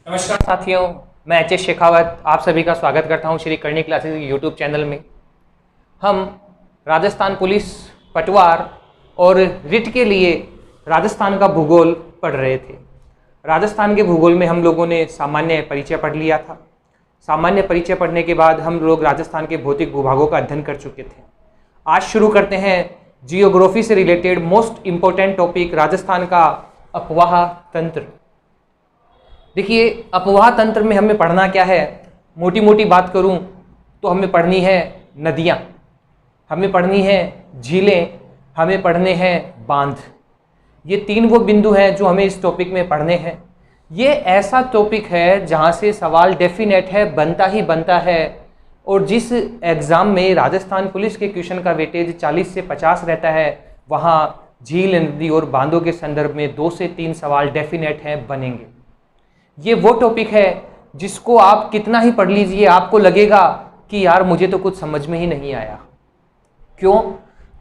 नमस्कार साथियों, मैं एच एस शेखावत आप सभी का स्वागत करता हूं Shri Karni classes YouTube channel में। हम राजस्थान पुलिस पटवार और रिट के लिए राजस्थान का भूगोल पढ़ रहे थे। राजस्थान के भूगोल में हम लोगों ने सामान्य परिचय पढ़ लिया था। सामान्य परिचय पढ़ने के बाद हम लोग राजस्थान के भौतिक भूभागों का अध्ययन कर चुके थे। आज शुरू करते हैं जियोग्राफी से related most important topic, Rajasthan का अपवाह तंत्र। देखिए, अपवाह तंत्र में हमें पढ़ना क्या है, मोटी मोटी बात करूं तो हमें पढ़नी है नदियां, हमें पढ़नी है झीलें, हमें पढ़ने हैं बांध। ये तीन वो बिंदु हैं जो हमें इस टॉपिक में पढ़ने हैं। ये ऐसा टॉपिक है जहां से सवाल डेफिनेट है, बनता ही बनता है। और जिस एग्ज़ाम में राजस्थान पुलिस के क्वेश्चन का वेटेज 40 से 50 रहता है, वहाँ झील, नदी और बांधों के संदर्भ में 2 से 3 सवाल डेफिनेट हैं, बनेंगे। ये वो टॉपिक है जिसको आप कितना ही पढ़ लीजिए, आपको लगेगा कि यार मुझे तो कुछ समझ में ही नहीं आया। क्यों?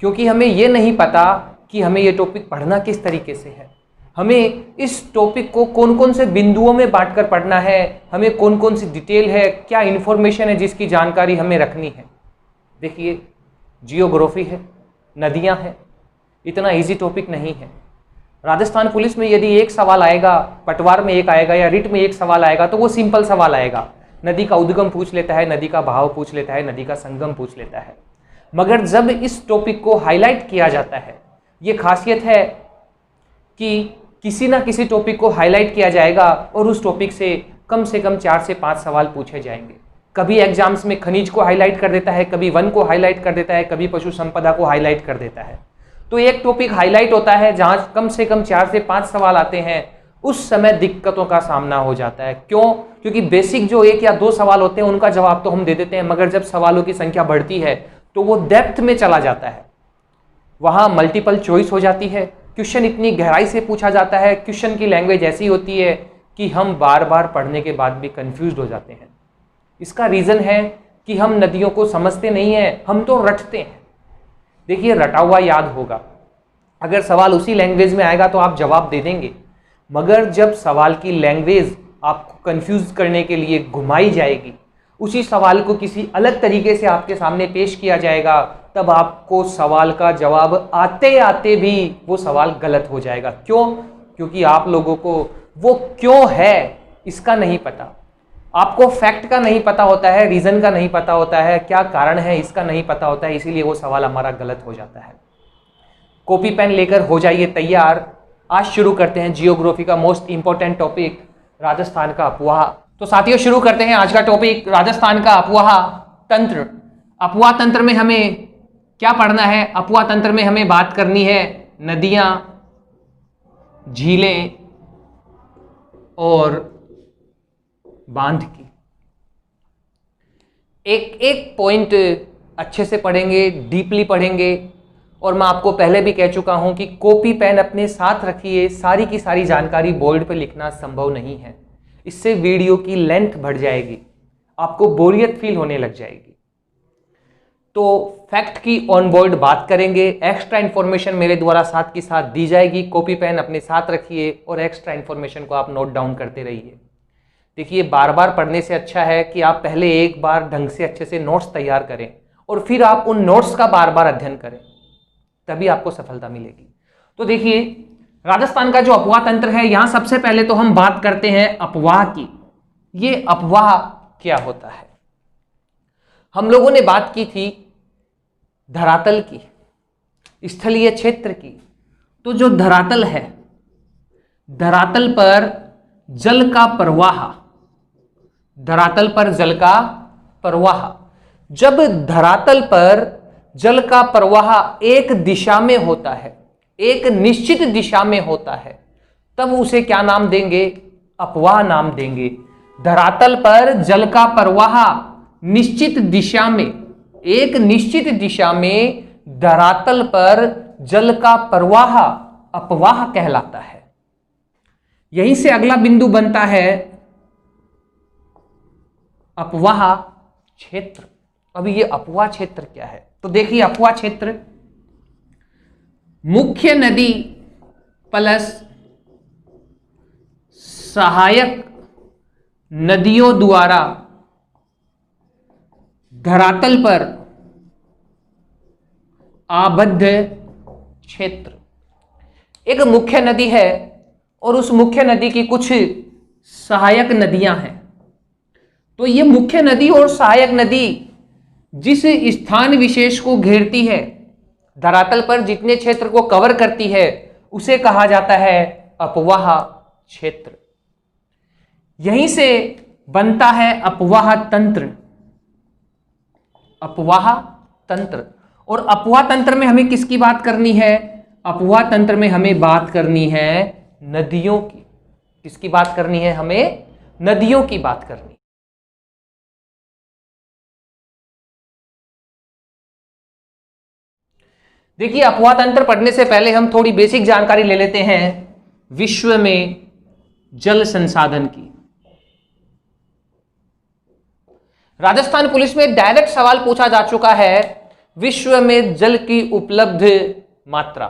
क्योंकि हमें ये नहीं पता कि हमें ये टॉपिक पढ़ना किस तरीके से है, हमें इस टॉपिक को कौन कौन से बिंदुओं में बांटकर पढ़ना है, हमें कौन कौन सी डिटेल है, क्या इन्फॉर्मेशन है जिसकी जानकारी हमें रखनी है। देखिए, जियोग्राफी है, नदियां हैं, इतना इजी टॉपिक नहीं है। राजस्थान पुलिस में यदि एक सवाल आएगा, पटवार में एक आएगा या रिट में एक सवाल आएगा तो वो सिंपल सवाल आएगा। नदी का उद्गम पूछ लेता है, नदी का बहाव पूछ लेता है, नदी का संगम पूछ लेता है। मगर जब इस टॉपिक को हाईलाइट किया जाता है, ये खासियत है कि किसी ना किसी टॉपिक को हाईलाइट किया जाएगा और उस टॉपिक से कम 4 से 5 सवाल पूछे जाएंगे। कभी एग्जाम्स में खनिज को हाईलाइट कर देता है, कभी वन को हाईलाइट कर देता है, कभी पशु संपदा को हाईलाइट कर देता है। तो एक टॉपिक हाईलाइट होता है जहां कम से कम 4 से 5 सवाल आते हैं, उस समय दिक्कतों का सामना हो जाता है। क्यों? क्योंकि बेसिक जो 1 या 2 सवाल होते हैं उनका जवाब तो हम दे देते हैं, मगर जब सवालों की संख्या बढ़ती है तो वो डेप्थ में चला जाता है, वहां मल्टीपल चॉइस हो जाती है, क्वेश्चन इतनी गहराई से पूछा जाता है, क्वेश्चन की लैंग्वेज ऐसी होती है कि हम बार बार पढ़ने के बाद भी कंफ्यूज हो जाते हैं। इसका रीजन है कि हम नदियों को समझते नहीं हैं, हम तो रटते हैं। देखिए, रटा हुआ याद होगा, अगर सवाल उसी लैंग्वेज में आएगा तो आप जवाब दे देंगे, मगर जब सवाल की लैंग्वेज आपको कंफ्यूज करने के लिए घुमाई जाएगी, उसी सवाल को किसी अलग तरीके से आपके सामने पेश किया जाएगा, तब आपको सवाल का जवाब आते आते भी वो सवाल गलत हो जाएगा। क्यों? क्योंकि आप लोगों को वो क्यों है इसका नहीं पता, आपको फैक्ट का नहीं पता होता है, रीजन का नहीं पता होता है, क्या कारण है इसका नहीं पता होता है, इसीलिए वो सवाल हमारा गलत हो जाता है। कॉपी पेन लेकर हो जाइए तैयार। आज शुरू करते हैं जियोग्राफी का मोस्ट इंपॉर्टेंट टॉपिक, राजस्थान का अपवाह। तो साथियों, शुरू करते हैं आज का टॉपिक, राजस्थान का अपवाह तंत्र। अपवाह तंत्र में हमें क्या पढ़ना है? अपवाह तंत्र में हमें बात करनी है नदियां, झीलें और बांध की। एक एक पॉइंट अच्छे से पढ़ेंगे, डीपली पढ़ेंगे। और मैं आपको पहले भी कह चुका हूं कि कॉपी पेन अपने साथ रखिए, सारी की सारी जानकारी बोर्ड पे लिखना संभव नहीं है, इससे वीडियो की लेंथ बढ़ जाएगी, आपको बोरियत फील होने लग जाएगी। तो फैक्ट की ऑन बोर्ड बात करेंगे, एक्स्ट्रा इन्फॉर्मेशन मेरे द्वारा साथ की साथ दी जाएगी। कॉपी पेन अपने साथ रखिए और एक्स्ट्रा इन्फॉर्मेशन को आप नोट डाउन करते रहिए। देखिए, बार बार पढ़ने से अच्छा है कि आप पहले एक बार ढंग से अच्छे से नोट्स तैयार करें और फिर आप उन नोट्स का बार बार अध्ययन करें, तभी आपको सफलता मिलेगी। तो देखिए, राजस्थान का जो अपवाह तंत्र है, यहां सबसे पहले तो हम बात करते हैं अपवाह की। ये अपवाह क्या होता है? हम लोगों ने बात की थी धरातल की, स्थलीय क्षेत्र की। तो जो धरातल है, धरातल पर जल का प्रवाह, धरातल पर जल का प्रवाह, जब धरातल पर जल का प्रवाह एक दिशा में होता है, एक निश्चित दिशा में होता है, तब उसे क्या नाम देंगे? अपवाह नाम देंगे। धरातल पर जल का प्रवाह निश्चित दिशा में, एक निश्चित दिशा में धरातल पर जल का प्रवाह अपवाह कहलाता है। यहीं से अगला बिंदु बनता है अपवाह क्षेत्र। अभी ये अपवाह क्षेत्र क्या है? तो देखिए, अपवाह क्षेत्र मुख्य नदी प्लस सहायक नदियों द्वारा धरातल पर आबद्ध क्षेत्र। एक मुख्य नदी है और उस मुख्य नदी की कुछ सहायक नदियां हैं। तो ये मुख्य नदी और सहायक नदी जिस स्थान विशेष को घेरती है, धरातल पर जितने क्षेत्र को कवर करती है, उसे कहा जाता है अपवाह क्षेत्र। यहीं से बनता है अपवाह तंत्र। अपवाह तंत्र। और अपवाह तंत्र में हमें किसकी बात करनी है? अपवाह तंत्र में हमें बात करनी है नदियों की। किसकी बात करनी है? हमें नदियों की बात करनी। देखिए, अपवाह तंत्र पढ़ने से पहले हम थोड़ी बेसिक जानकारी ले लेते हैं विश्व में जल संसाधन की। राजस्थान पुलिस में डायरेक्ट सवाल पूछा जा चुका है, विश्व में जल की उपलब्ध मात्रा।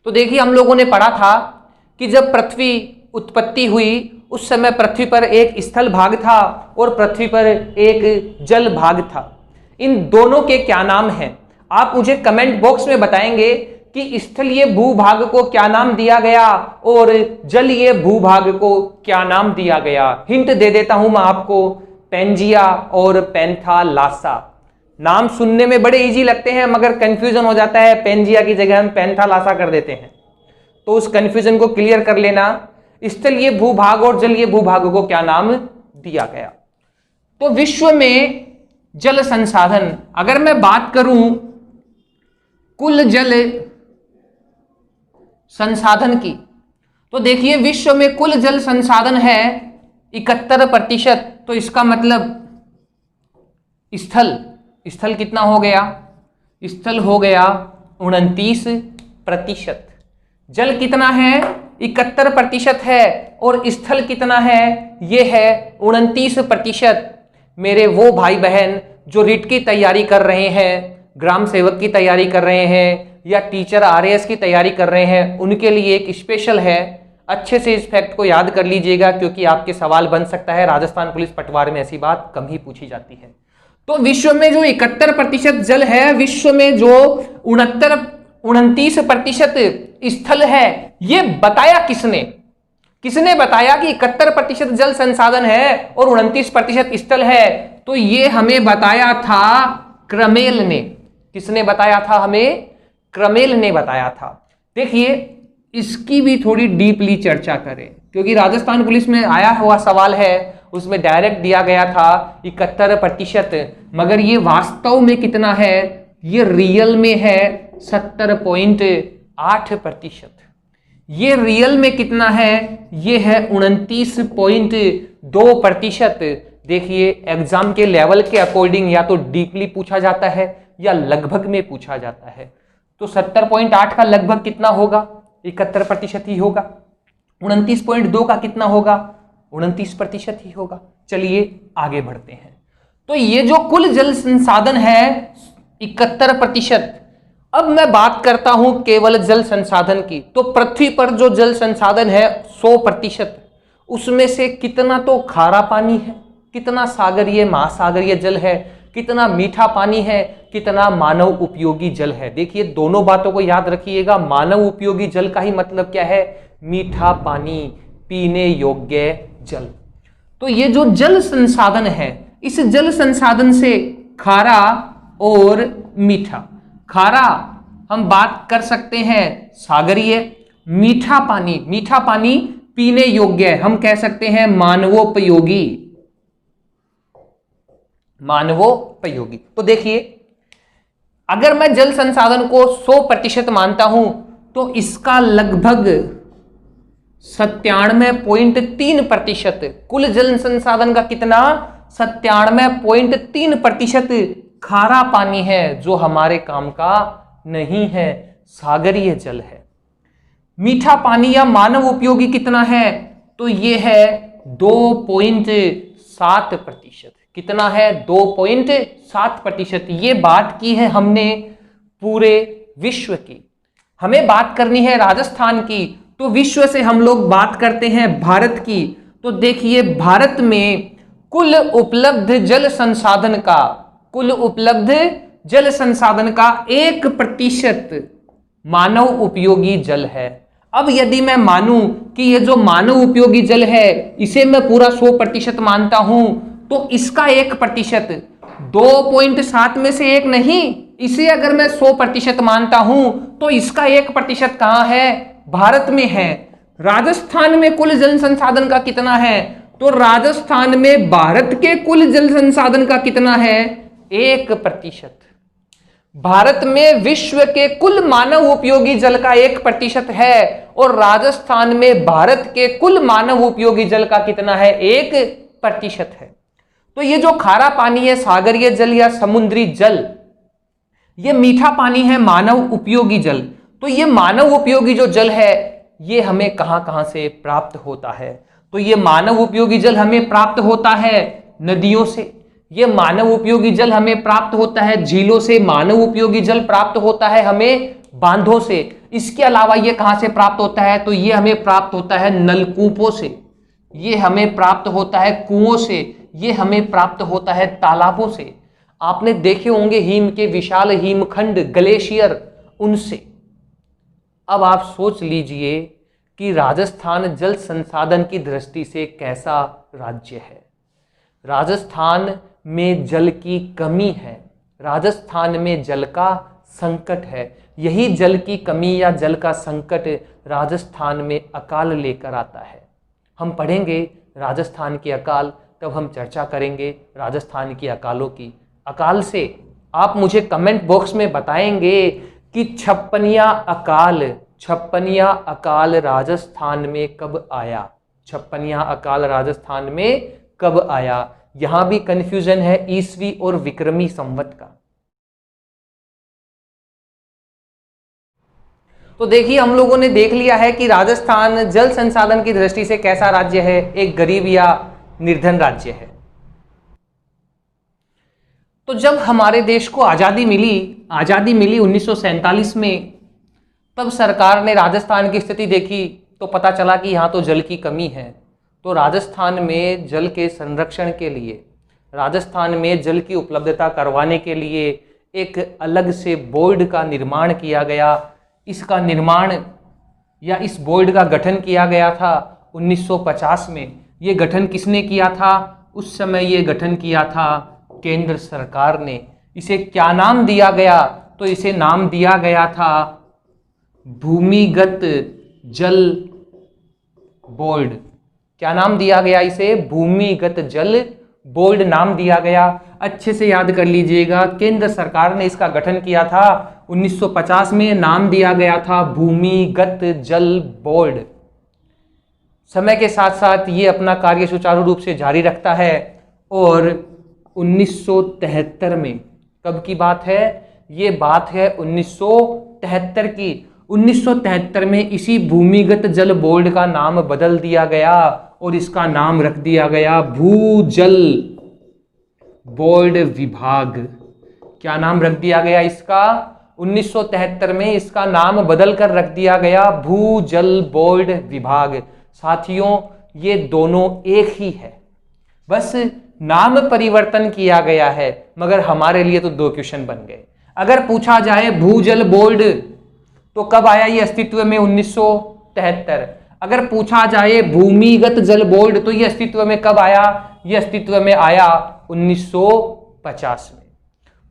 तो देखिए, हम लोगों ने पढ़ा था कि जब पृथ्वी उत्पत्ति हुई उस समय पृथ्वी पर एक स्थल भाग था और पृथ्वी पर एक जल भाग था। इन दोनों के क्या नाम हैं? आप मुझे कमेंट बॉक्स में बताएंगे कि स्थलीय भूभाग को क्या नाम दिया गया और जलीय भूभाग को क्या नाम दिया गया। हिंट दे देता हूं मैं आपको, पेंजिया और पैंथालासा। नाम सुनने में बड़े इजी लगते हैं मगर कंफ्यूजन हो जाता है, पेंजिया की जगह हम पैंथालासा कर देते हैं। तो उस कंफ्यूजन को क्लियर कर लेना, स्थलीय भूभाग और जलीय भूभाग को क्या नाम दिया गया। तो विश्व में जल संसाधन, अगर मैं बात करूं कुल जल संसाधन की, तो देखिए विश्व में कुल जल संसाधन है 71%। तो इसका मतलब स्थल कितना हो गया? स्थल हो गया 29%। जल कितना है? 71% है और स्थल कितना है? यह है 29%। मेरे वो भाई बहन जो रिट की तैयारी कर रहे हैं, ग्राम सेवक की तैयारी कर रहे हैं या टीचर आरएएस की तैयारी कर रहे हैं, उनके लिए एक स्पेशल है। अच्छे से इस फैक्ट को याद कर लीजिएगा क्योंकि आपके सवाल बन सकता है। राजस्थान पुलिस पटवार में ऐसी बात कम ही पूछी जाती है। तो विश्व में जो 71% जल है, विश्व में जो 29% स्थल है, ये बताया किसने? किसने बताया कि 71% जल संसाधन है और 29% स्थल है? तो ये हमें बताया था क्रमेल ने। किसने बताया था? हमें क्रमेल ने बताया था। देखिए, इसकी भी थोड़ी डीपली चर्चा करें क्योंकि राजस्थान पुलिस में आया हुआ सवाल है, उसमें डायरेक्ट दिया गया था 71%, मगर ये वास्तव में कितना है? ये रियल में है 70.8%। ये रियल में कितना है? ये है 29.2%। देखिए, एग्जाम के लेवल के अकॉर्डिंग या तो डीपली पूछा जाता है या लगभग में पूछा जाता है। तो 70.8 का लगभग कितना होगा? 71% ही होगा। 29.2 का कितना होगा? 29% ही होगा। चलिए आगे बढ़ते हैं। तो ये जो कुल जल संसाधन है 71%। अब मैं बात करता हूं केवल जल संसाधन की। तो पृथ्वी पर जो जल संसाधन है 100%, उसमें से कितना तो खारा पानी है, कितना सागरीय महासागरीय जल है, कितना मीठा पानी है, कितना मानव उपयोगी जल है। देखिए, दोनों बातों को याद रखिएगा। मानव उपयोगी जल का ही मतलब क्या है? मीठा पानी, पीने योग्य जल। तो ये जो जल संसाधन है, इस जल संसाधन से खारा और मीठा। खारा हम बात कर सकते हैं सागरीय, मीठा पानी पीने योग्य हम कह सकते हैं मानवोपयोगी। तो देखिए, अगर मैं जल संसाधन को 100% मानता हूं तो इसका लगभग 97.3%, कुल जल संसाधन का कितना? 97.3% खारा पानी है जो हमारे काम का नहीं है, सागरीय जल है। मीठा पानी या मानव उपयोगी कितना है? तो ये है 2.7%। कितना है? 2.7%। ये बात की है हमने पूरे विश्व की। हमें बात करनी है राजस्थान की, तो विश्व से हम लोग बात करते हैं भारत की। तो देखिए भारत में कुल उपलब्ध जल संसाधन का, कुल उपलब्ध जल संसाधन का 1% मानव उपयोगी जल है। अब यदि मैं मानूं कि ये जो मानव उपयोगी जल है इसे मैं पूरा 100% मानता हूं, तो इसका 1% 2.7 में से एक नहीं, इसे अगर मैं 100% मानता हूं तो इसका 1% कहां है? भारत में है। राजस्थान में कुल जल संसाधन का कितना है? तो राजस्थान में भारत के कुल जल संसाधन का कितना है? 1%। भारत में विश्व के कुल मानव उपयोगी जल का 1% है और राजस्थान में भारत के कुल मानव उपयोगी जल का कितना है? 1% है। तो ये जो खारा पानी है, सागरीय जल या समुद्री जल, ये मीठा पानी है, मानव उपयोगी जल। तो ये मानव उपयोगी जो जल है ये हमें कहां कहां से प्राप्त होता है? तो ये मानव उपयोगी जल हमें प्राप्त होता है नदियों से, ये मानव उपयोगी जल हमें प्राप्त होता है झीलों से, मानव उपयोगी जल प्राप्त होता है हमें बांधों से। इसके अलावा ये कहां से प्राप्त होता है? तो ये हमें प्राप्त होता है नलकूपों से, ये हमें प्राप्त होता है कुओं से, ये हमें प्राप्त होता है तालाबों से। आपने देखे होंगे हिम के विशाल हिमखंड, ग्लेशियर, उनसे। अब आप सोच लीजिए कि राजस्थान जल संसाधन की दृष्टि से कैसा राज्य है। राजस्थान में जल की कमी है, राजस्थान में जल का संकट है। यही जल की कमी या जल का संकट राजस्थान में अकाल लेकर आता है। हम पढ़ेंगे राजस्थान के अकाल, तब हम चर्चा करेंगे राजस्थान की अकालों की। अकाल से आप मुझे कमेंट बॉक्स में बताएंगे कि छप्पनिया अकाल राजस्थान में कब आया? छप्पनिया अकाल राजस्थान में कब आया? यहां भी कंफ्यूजन है ईसवी और विक्रमी संवत का। तो देखिए हम लोगों ने देख लिया है कि राजस्थान जल संसाधन की दृष्टि से कैसा राज्य है, एक गरीब या निर्धन राज्य है। तो जब हमारे देश को आजादी मिली 1947 में, तब सरकार ने राजस्थान की स्थिति देखी तो पता चला कि यहाँ तो जल की कमी है। तो राजस्थान में जल के संरक्षण के लिए, राजस्थान में जल की उपलब्धता करवाने के लिए एक अलग से बोर्ड का निर्माण किया गया। इसका निर्माण या इस बोर्ड का गठन किया गया था 1950 में। ये गठन किसने किया था? उस समय ये गठन किया था केंद्र सरकार ने। इसे क्या नाम दिया गया? तो इसे नाम दिया गया था भूमिगत जल बोर्ड। क्या नाम दिया गया इसे? भूमिगत जल बोर्ड नाम दिया गया। अच्छे से याद कर लीजिएगा, केंद्र सरकार ने इसका गठन किया था 1950 में, नाम दिया गया था भूमिगत जल बोर्ड। समय के साथ साथ ये अपना कार्य सुचारू रूप से जारी रखता है और 1973 में, कब की बात है? ये बात है 1973 की। 1973 में इसी भूमिगत जल बोर्ड का नाम बदल दिया गया और इसका नाम रख दिया गया भूजल बोर्ड विभाग। क्या नाम रख दिया गया इसका? 1973 में इसका नाम बदल कर रख दिया गया भूजल बोर्ड विभाग। साथियों ये दोनों एक ही है, बस नाम परिवर्तन किया गया है, मगर हमारे लिए तो दो क्वेश्चन बन गए। अगर पूछा जाए भूजल बोर्ड तो कब आया ये अस्तित्व में? 1973। अगर पूछा जाए भूमिगत जल बोर्ड तो ये अस्तित्व में कब आया? ये अस्तित्व में आया 1950 में।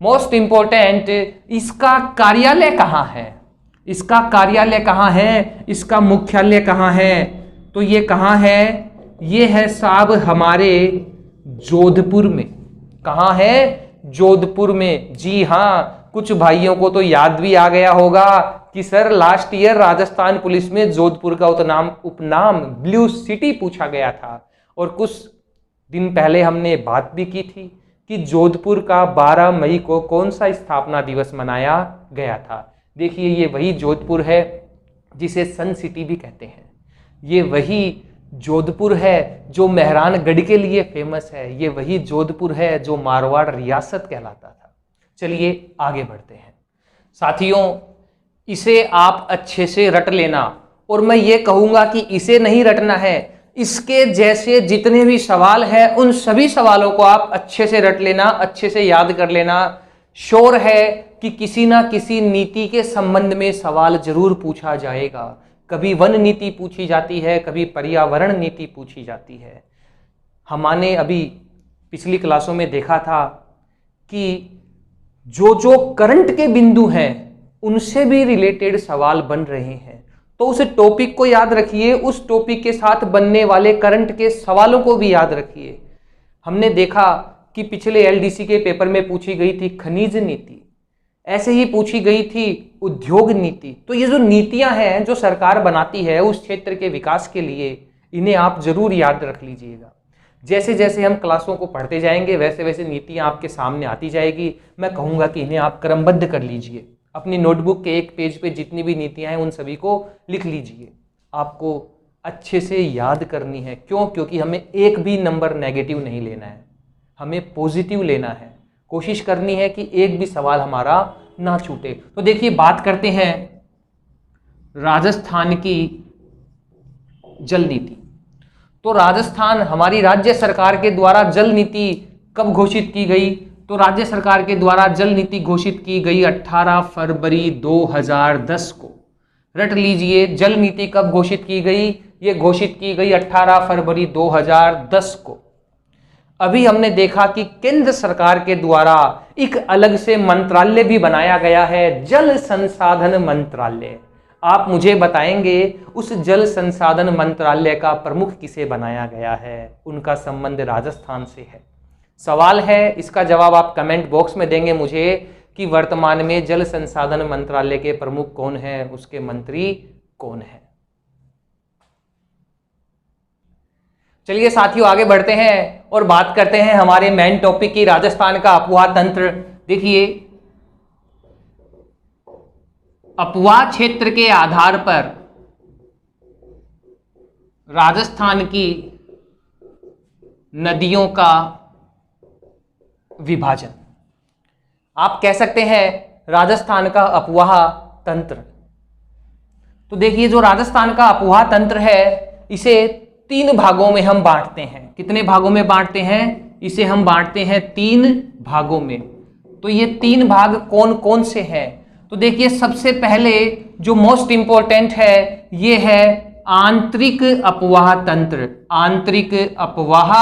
मोस्ट इंपॉर्टेंट, इसका कार्यालय कहाँ है? इसका कार्यालय कहाँ है? इसका मुख्यालय कहाँ है? तो ये कहाँ है? ये है साहब हमारे जोधपुर में। कहाँ है? जोधपुर में। जी हाँ, कुछ भाइयों को तो याद भी आ गया होगा कि sir last year Rajasthan police में जोधपुर का उपनाम ब्लू सिटी पूछा गया था। और कुछ दिन पहले हमने बात भी की थी कि जोधपुर का 12 मई को कौन सा स्थापना दिवस मनाया गया था। देखिए ये वही जोधपुर है जिसे सन सिटी भी कहते हैं। ये वही जोधपुर है जो मेहरानगढ़ के लिए फेमस है। ये वही जोधपुर है जो मारवाड़ रियासत कहलाता था। चलिए आगे बढ़ते हैं। साथियों इसे आप अच्छे से रट लेना, और मैं ये कहूँगा कि इसे नहीं रटना है, इसके जैसे जितने भी सवाल हैं उन सभी सवालों को आप अच्छे से रट लेना, अच्छे से याद कर लेना। श्योर है कि किसी ना किसी नीति के संबंध में सवाल जरूर पूछा जाएगा। कभी वन नीति पूछी जाती है, कभी पर्यावरण नीति पूछी जाती है। हमने अभी पिछली क्लासों में देखा था कि जो जो करंट के बिंदु हैं उनसे भी रिलेटेड सवाल बन रहे हैं। तो उस टॉपिक को याद रखिए, उस टॉपिक के साथ बनने वाले करंट के सवालों को भी याद रखिए। हमने देखा कि पिछले एलडीसी के पेपर में पूछी गई थी खनिज नीति, ऐसे ही पूछी गई थी उद्योग नीति। तो ये जो नीतियां हैं जो सरकार बनाती है उस क्षेत्र के विकास के लिए, इन्हें आप जरूर याद रख लीजिएगा। जैसे जैसे हम क्लासों को पढ़ते जाएंगे वैसे वैसे नीतियां आपके सामने आती जाएगी। मैं कहूँगा कि इन्हें आप क्रमबद्ध कर लीजिए। अपनी नोटबुक के एक पेज पे जितनी भी नीतियां हैं उन सभी को लिख लीजिए। आपको अच्छे से याद करनी है। क्यों? क्योंकि हमें एक भी नंबर नेगेटिव नहीं लेना है, हमें पॉजिटिव लेना है। कोशिश करनी है कि एक भी सवाल हमारा ना छूटे। तो देखिए, बात करते हैं राजस्थान की जल नीति। तो राजस्थान, हमारी राज्य सरकार के द्वारा जल नीति कब घोषित की गई? तो राज्य सरकार के द्वारा जल नीति घोषित की गई 18 फरवरी 2010 को। रट लीजिए, जल नीति कब घोषित की गई? ये घोषित की गई 18 फरवरी 2010 को। अभी हमने देखा कि केंद्र सरकार के द्वारा एक अलग से मंत्रालय भी बनाया गया है, जल संसाधन मंत्रालय। आप मुझे बताएंगे उस जल संसाधन मंत्रालय का प्रमुख किसे बनाया गया है? उनका संबंध राजस्थान से है। सवाल है, इसका जवाब आप कमेंट बॉक्स में देंगे मुझे कि वर्तमान में जल संसाधन मंत्रालय के प्रमुख कौन है, उसके मंत्री कौन है। चलिए साथियों, आगे बढ़ते हैं और बात करते हैं हमारे मेन टॉपिक की, राजस्थान का अफवाह तंत्र। देखिए, अफवाह क्षेत्र के आधार पर राजस्थान की नदियों का विभाजन, आप कह सकते हैं राजस्थान का अफवाह तंत्र। तो देखिए, जो राजस्थान का अफवाह तंत्र है इसे 3 भागों में हम बांटते हैं। कितने भागों में बांटते हैं? इसे हम बांटते हैं 3 भागों में। तो ये 3 भाग कौन कौन से हैं? तो देखिए, सबसे पहले जो मोस्ट इंपॉर्टेंट है ये है आंतरिक अफवाह तंत्र। आंतरिक अफवाह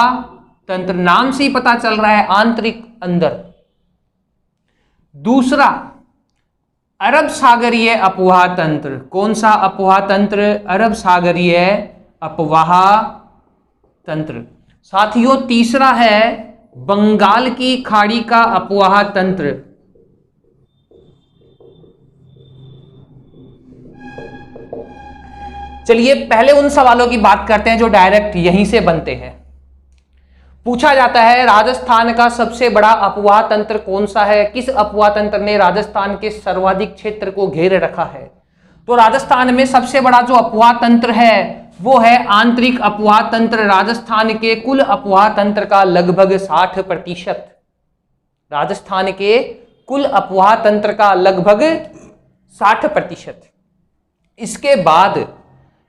तंत्र, नाम से ही पता चल रहा है आंतरिक, अंदर। दूसरा, अरब सागरीय अफवाह तंत्र। कौन सा अफवाह तंत्र? अरब सागरीय अफवाह तंत्र। साथियों, तीसरा है बंगाल की खाड़ी का अफवाह तंत्र। चलिए पहले उन सवालों की बात करते हैं जो डायरेक्ट यहीं से बनते हैं। पूछा जाता है राजस्थान का सबसे बड़ा अफवाह तंत्र कौन सा है? किस अफवाह तंत्र ने राजस्थान के सर्वाधिक क्षेत्र को घेरे रखा है? तो राजस्थान में सबसे बड़ा जो अफवाह तंत्र है वो है आंतरिक अफवाह तंत्र। राजस्थान के कुल अफवाह तंत्र का लगभग 60%। राजस्थान के कुल अफवाह तंत्र का लगभग 60%। इसके बाद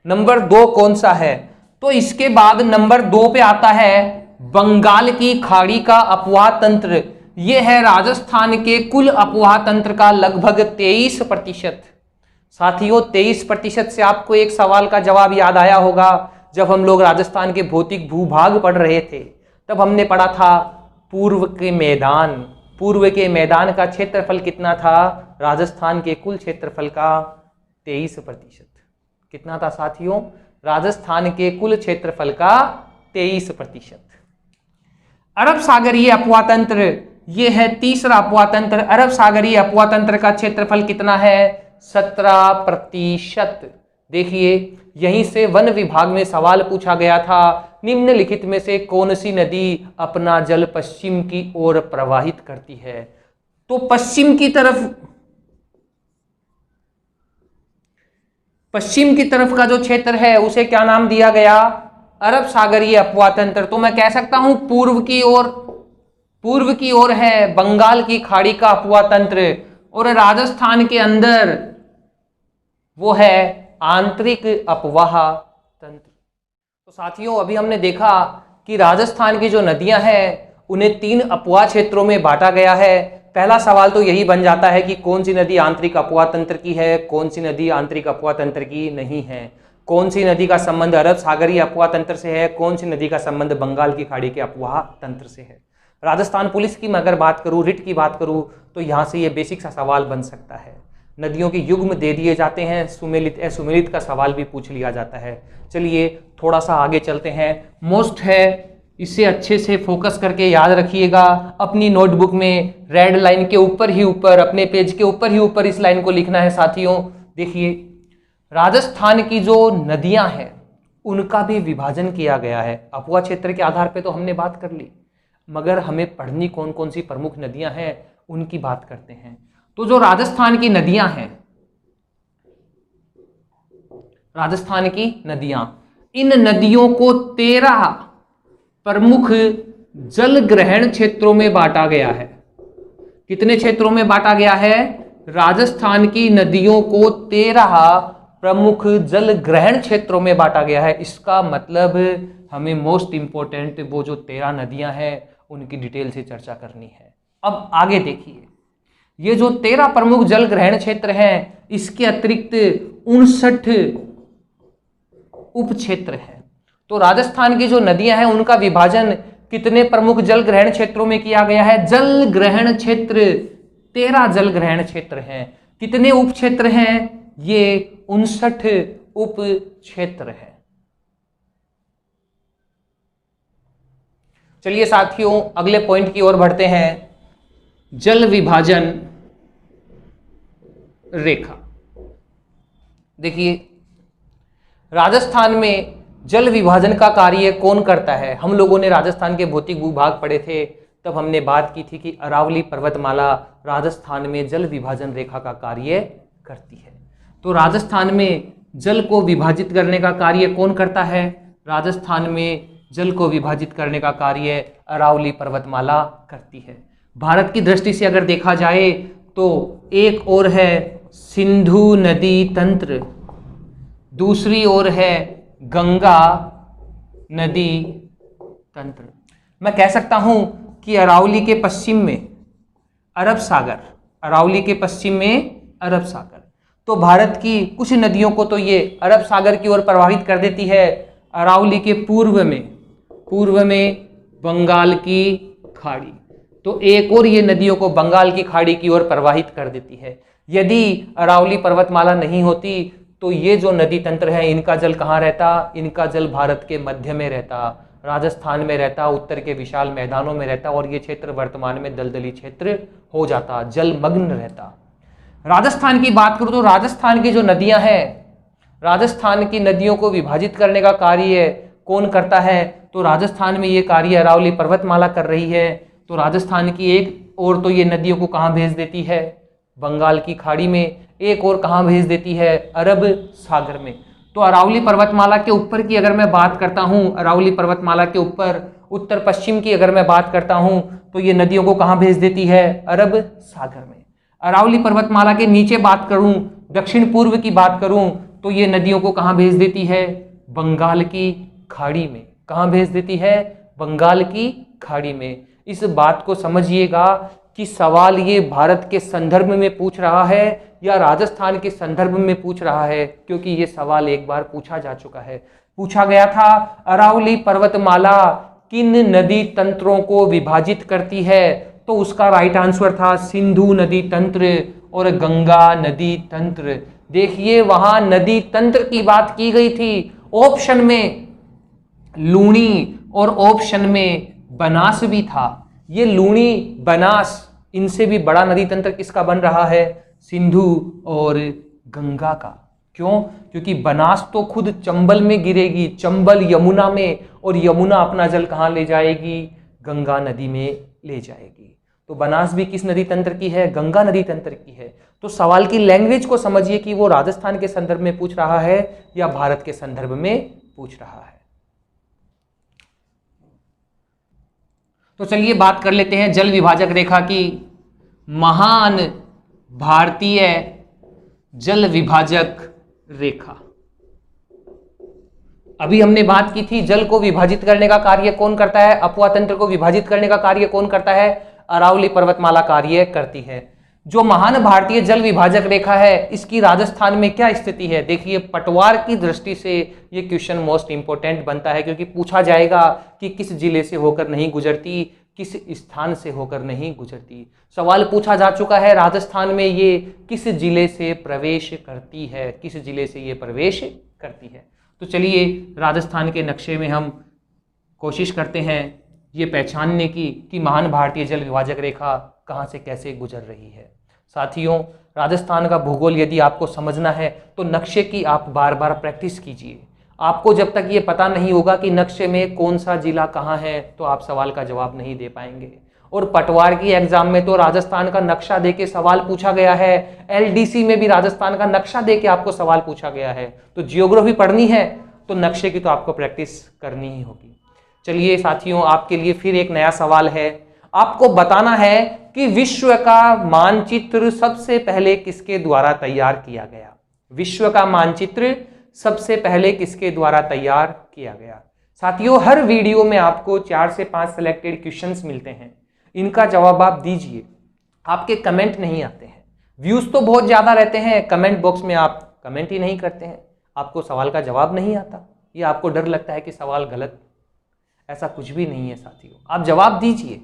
नंबर 2 कौन सा है? तो इसके बाद नंबर 2 पे आता है बंगाल की खाड़ी का अफवाह तंत्र। यह है राजस्थान के कुल अफवाह तंत्र का लगभग 23%। साथियों, 23% से आपको एक सवाल का जवाब याद आया होगा। जब हम लोग राजस्थान के भौतिक भूभाग पढ़ रहे थे तब हमने पढ़ा था पूर्व के मैदान। पूर्व के मैदान का क्षेत्रफल कितना था? राजस्थान के कुल क्षेत्रफल का 23%। कितना था साथियों? राजस्थान के कुल क्षेत्रफल का 23%। अरब सागरीय अफवाह तंत्र, यह है तीसरा अफवाह तंत्र। अरब सागरीय अफवाह तंत्र का क्षेत्रफल कितना है? 17%। देखिए, यहीं से वन विभाग में सवाल पूछा गया था, निम्नलिखित में से कौन सी नदी अपना जल पश्चिम की ओर प्रवाहित करती है? तो पश्चिम की तरफ का जो क्षेत्र है उसे क्या नाम दिया गया? अरब सागरीय अफवाह तंत्र। तो मैं कह सकता हूं पूर्व की ओर है बंगाल की खाड़ी का अफवाह तंत्र, और राजस्थान के अंदर वो है आंतरिक अफवाह तंत्र। तो तो साथियों, अभी हमने देखा कि राजस्थान की जो नदियां हैं उन्हें 3 अपवाह क्षेत्रों में बांटा गया है। पहला सवाल तो यही बन जाता है कि कौन सी नदी आंतरिक अपवाह तंत्र की है, कौन सी नदी आंतरिक अपवाह तंत्र की नहीं है, कौन सी नदी का संबंध अरब सागरीय अपवाह तंत्र से है, कौन सी नदी का संबंध बंगाल की खाड़ी के अपवाह तंत्र से है। राजस्थान पुलिस की मैं अगर बात करूं, रिट की बात करूं, तो यहां से ये बेसिक सा सवाल बन सकता है। नदियों के युग्म दे दिए जाते हैं, सुमेलित असुमेलित का सवाल भी पूछ लिया जाता है। चलिए थोड़ा सा आगे चलते हैं। मोस्ट है, इसे अच्छे से फोकस करके याद रखिएगा। अपनी नोटबुक में रेड लाइन के ऊपर ही ऊपर, अपने पेज के ऊपर ही ऊपर इस लाइन को लिखना है साथियों। देखिए, राजस्थान की जो नदियां हैं उनका भी विभाजन किया गया है। अपवाह क्षेत्र के आधार पे तो हमने बात कर ली, मगर हमें पढ़नी कौन कौन सी प्रमुख नदियां हैं उनकी बात करते हैं। तो जो राजस्थान की नदियां हैं, राजस्थान की नदियां, इन नदियों को 13 प्रमुख जल ग्रहण क्षेत्रों में बांटा गया है। कितने क्षेत्रों में बांटा गया है? राजस्थान की नदियों को 13 प्रमुख जल ग्रहण क्षेत्रों में बांटा गया है। इसका मतलब हमें मोस्ट इंपोर्टेंट वो जो 13 नदियां हैं उनकी डिटेल से चर्चा करनी है। अब आगे देखिए, ये जो 13 प्रमुख जल ग्रहण क्षेत्र हैं, इसके अतिरिक्त 59 उप क्षेत्र हैं। तो राजस्थान की जो नदियां हैं उनका विभाजन कितने प्रमुख जल ग्रहण क्षेत्रों में किया गया है? जल ग्रहण क्षेत्र 13 जल ग्रहण क्षेत्र हैं। कितने उप क्षेत्र हैं? ये 59 उप क्षेत्र हैं। चलिए साथियों, अगले पॉइंट की ओर बढ़ते हैं। जल विभाजन रेखा। देखिए, राजस्थान में जल विभाजन का कार्य कौन करता है? हम लोगों ने राजस्थान के भौतिक भूभाग पढ़े थे, तब हमने बात की थी कि अरावली पर्वतमाला राजस्थान में जल विभाजन रेखा का कार्य करती है। तो राजस्थान में जल को विभाजित करने का कार्य कौन करता है? राजस्थान में जल को विभाजित करने का कार्य अरावली पर्वतमाला करती है। भारत की दृष्टि से अगर देखा जाए तो एक ओर है सिंधु नदी तंत्र, दूसरी ओर है गंगा नदी तंत्र। मैं कह सकता हूं कि अरावली के पश्चिम में अरब सागर, अरावली के पश्चिम में अरब सागर, तो भारत की कुछ नदियों को तो ये अरब सागर की ओर प्रवाहित कर देती है। अरावली के पूर्व में बंगाल की खाड़ी, तो एक और ये नदियों को बंगाल की खाड़ी की ओर प्रवाहित कर देती है। यदि अरावली पर्वतमाला नहीं होती तो ये जो नदी तंत्र है इनका जल कहाँ रहता? इनका जल भारत के मध्य में रहता, राजस्थान में रहता, उत्तर के विशाल मैदानों में रहता, और ये क्षेत्र वर्तमान में दलदली क्षेत्र हो जाता, जलमग्न रहता। राजस्थान की बात करूं तो राजस्थान की जो नदियां हैं, राजस्थान की नदियों को विभाजित करने का कार्य कौन करता है? तो राजस्थान में ये कार्य अरावली पर्वतमाला कर रही है। तो राजस्थान की एक और तो ये नदियों को कहाँ भेज देती है? बंगाल की खाड़ी में। एक और कहाँ भेज देती है? अरब सागर में। तो अरावली पर्वतमाला के ऊपर की अगर मैं बात करता हूँ, अरावली पर्वतमाला के ऊपर उत्तर पश्चिम की अगर मैं बात करता हूँ, तो ये नदियों को कहाँ भेज देती है? अरब सागर में। अरावली पर्वतमाला के नीचे बात करूँ, दक्षिण पूर्व की बात करूँ, तो ये नदियों को कहाँ भेज देती है? बंगाल की खाड़ी में। कहाँ भेज देती है? बंगाल की खाड़ी में। इस बात को समझिएगा कि सवाल ये भारत के संदर्भ में पूछ रहा है या राजस्थान के संदर्भ में पूछ रहा है, क्योंकि ये सवाल एक बार पूछा जा चुका है। पूछा गया था अरावली पर्वतमाला किन नदी तंत्रों को विभाजित करती है, तो उसका राइट आंसर था सिंधु नदी तंत्र और गंगा नदी तंत्र। देखिए, वहां नदी तंत्र की बात की गई थी, ऑप्शन में लूणी और ऑप्शन में बनास भी था। ये लूणी बनास, इनसे भी बड़ा नदी तंत्र किसका बन रहा है? सिंधु और गंगा का। क्यों? क्योंकि बनास तो खुद चंबल में गिरेगी, चंबल यमुना में, और यमुना अपना जल कहाँ ले जाएगी? गंगा नदी में ले जाएगी। तो बनास भी किस नदी तंत्र की है? गंगा नदी तंत्र की है। तो सवाल की लैंग्वेज को समझिए कि वो राजस्थान के संदर्भ में पूछ रहा है या भारत के संदर्भ में पूछ रहा है। तो चलिए बात कर लेते हैं जल विभाजक रेखा की। महान भारतीय जल विभाजक रेखा अभी हमने बात की थी जल को विभाजित करने का कार्य कौन करता है, अपवा तंत्र को विभाजित करने का कार्य कौन करता है, अरावली पर्वतमाला कार्य करती है। जो महान भारतीय जल विभाजक रेखा है इसकी राजस्थान में क्या स्थिति है। देखिए पटवार की दृष्टि से ये क्वेश्चन मोस्ट इंपोर्टेंट बनता है, क्योंकि पूछा जाएगा कि किस जिले से होकर नहीं गुजरती, किस स्थान से होकर नहीं गुजरती। सवाल पूछा जा चुका है राजस्थान में ये किस जिले से प्रवेश करती है, किस जिले से ये प्रवेश करती है। तो चलिए राजस्थान के नक्शे में हम कोशिश करते हैं ये पहचानने की कि महान भारतीय जल विभाजक रेखा कहाँ से कैसे गुजर रही है। साथियों, राजस्थान का भूगोल यदि आपको समझना है तो नक्शे की आप बार बार प्रैक्टिस कीजिए। आपको जब तक ये पता नहीं होगा कि नक्शे में कौन सा जिला कहाँ है तो आप सवाल का जवाब नहीं दे पाएंगे। और पटवार की एग्जाम में तो राजस्थान का नक्शा देके सवाल पूछा गया है, एलडीसी में भी राजस्थान का नक्शा देके आपको सवाल पूछा गया है। तो जियोग्राफी पढ़नी है तो नक्शे की तो आपको प्रैक्टिस करनी ही होगी। चलिए साथियों, आपके लिए फिर एक नया सवाल है। आपको बताना है कि विश्व का मानचित्र सबसे पहले किसके द्वारा तैयार किया गया। विश्व का मानचित्र सबसे पहले किसके द्वारा तैयार किया गया। साथियों, हर वीडियो में आपको 4 से 5 सिलेक्टेड क्वेश्चंस मिलते हैं, इनका जवाब आप दीजिए। आपके कमेंट नहीं आते हैं, व्यूज तो बहुत ज्यादा रहते हैं, कमेंट बॉक्स में आप कमेंट ही नहीं करते हैं, आपको सवाल का जवाब नहीं आता, या आपको डर लगता है कि सवाल गलत। ऐसा कुछ भी नहीं है साथियों, आप जवाब दीजिए।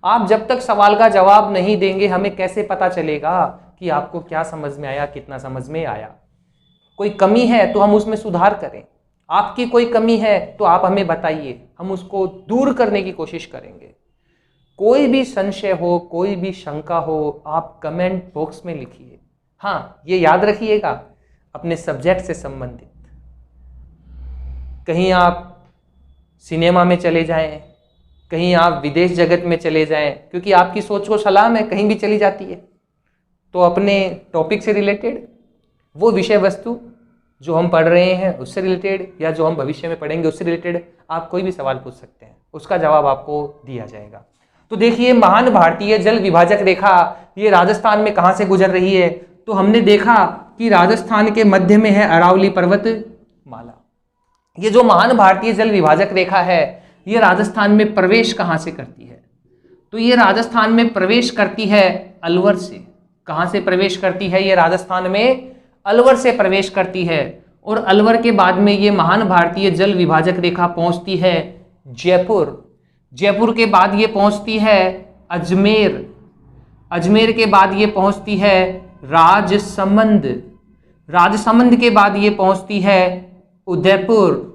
आप जब तक सवाल का जवाब नहीं देंगे हमें कैसे पता चलेगा कि आपको क्या समझ में आया, कितना समझ में आया। कोई कमी है तो हम उसमें सुधार करें, आपकी कोई कमी है तो आप हमें बताइए, हम उसको दूर करने की कोशिश करेंगे। कोई भी संशय हो, कोई भी शंका हो, आप कमेंट बॉक्स में लिखिए। हाँ, ये याद रखिएगा, अपने सब्जेक्ट से संबंधित। कहीं आप सिनेमा में चले जाएं, कहीं आप विदेश जगत में चले जाएं, क्योंकि आपकी सोच को सलाम है, कहीं भी चली जाती है। तो अपने टॉपिक से रिलेटेड, वो विषय वस्तु जो हम पढ़ रहे हैं उससे रिलेटेड, या जो हम भविष्य में पढ़ेंगे उससे रिलेटेड आप कोई भी सवाल पूछ सकते हैं, उसका जवाब आपको दिया जाएगा। तो देखिए, महान भारतीय जल विभाजक रेखा ये राजस्थान में कहाँ से गुजर रही है। तो हमने देखा कि राजस्थान के मध्य में है अरावली पर्वतमाला। ये जो महान भारतीय जल विभाजक रेखा है ये राजस्थान में प्रवेश कहाँ से करती है। तो ये राजस्थान में प्रवेश करती है अलवर से। कहाँ से प्रवेश करती है? ये राजस्थान में अलवर से प्रवेश करती है। और अलवर के बाद में ये महान भारतीय जल विभाजक रेखा पहुंचती है जयपुर। जयपुर के बाद ये पहुंचती है अजमेर। अजमेर के बाद ये पहुंचती है राजसमंद। राजसमंद के बाद ये पहुंचती है उदयपुर।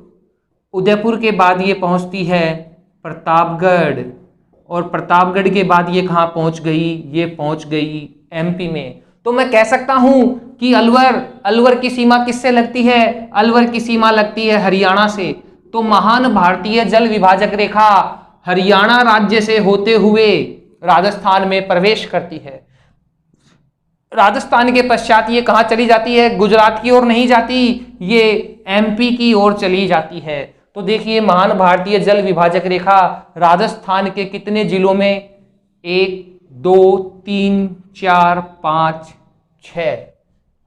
उदयपुर के बाद ये पहुंचती है प्रतापगढ़। और प्रतापगढ़ के बाद ये कहाँ पहुंच गई? ये पहुंच गई एमपी में। तो मैं कह सकता हूं कि अलवर की सीमा किससे लगती है? अलवर की सीमा लगती है हरियाणा से। तो महान भारतीय जल विभाजक रेखा हरियाणा राज्य से होते हुए राजस्थान में प्रवेश करती है। राजस्थान के पश्चात ये कहाँ चली जाती है? गुजरात की ओर नहीं जाती, ये एमपी की ओर चली जाती है। तो देखिए, महान भारतीय जल विभाजक रेखा राजस्थान के कितने जिलों में? 1 2 3 4 5 6,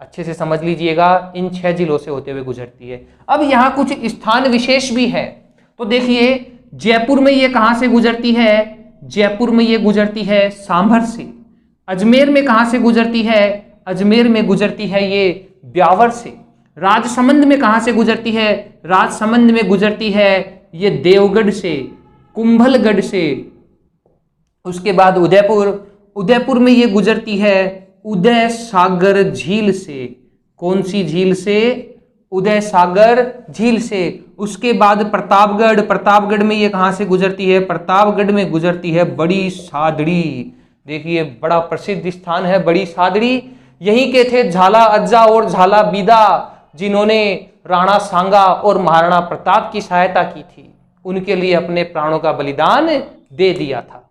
अच्छे से समझ लीजिएगा, इन 6 जिलों से होते हुए गुजरती है। अब यहाँ कुछ स्थान विशेष भी है। तो देखिए, जयपुर में ये कहाँ से गुजरती है? जयपुर में ये गुजरती है सांभर से। अजमेर में कहाँ से गुजरती है? अजमेर में गुजरती है ये ब्यावर से। राजसमंद में कहाँ से गुजरती है? राजसमंद में गुजरती है ये देवगढ़ से, कुंभलगढ़ से। उसके बाद उदयपुर में ये गुजरती है उदय सागर झील से। कौन सी झील से? उदय सागर झील से। उसके बाद प्रतापगढ़ में ये कहाँ से गुजरती है? प्रतापगढ़ में गुजरती है बड़ी सादड़ी। देखिए, बड़ा प्रसिद्ध स्थान है बड़ी सादड़ी। यहीं के थे झाला अज्जा और झाला बीदा, जिन्होंने राणा सांगा और महाराणा प्रताप की सहायता की थी। उनके लिए अपने प्राणों का बलिदान दे दिया था।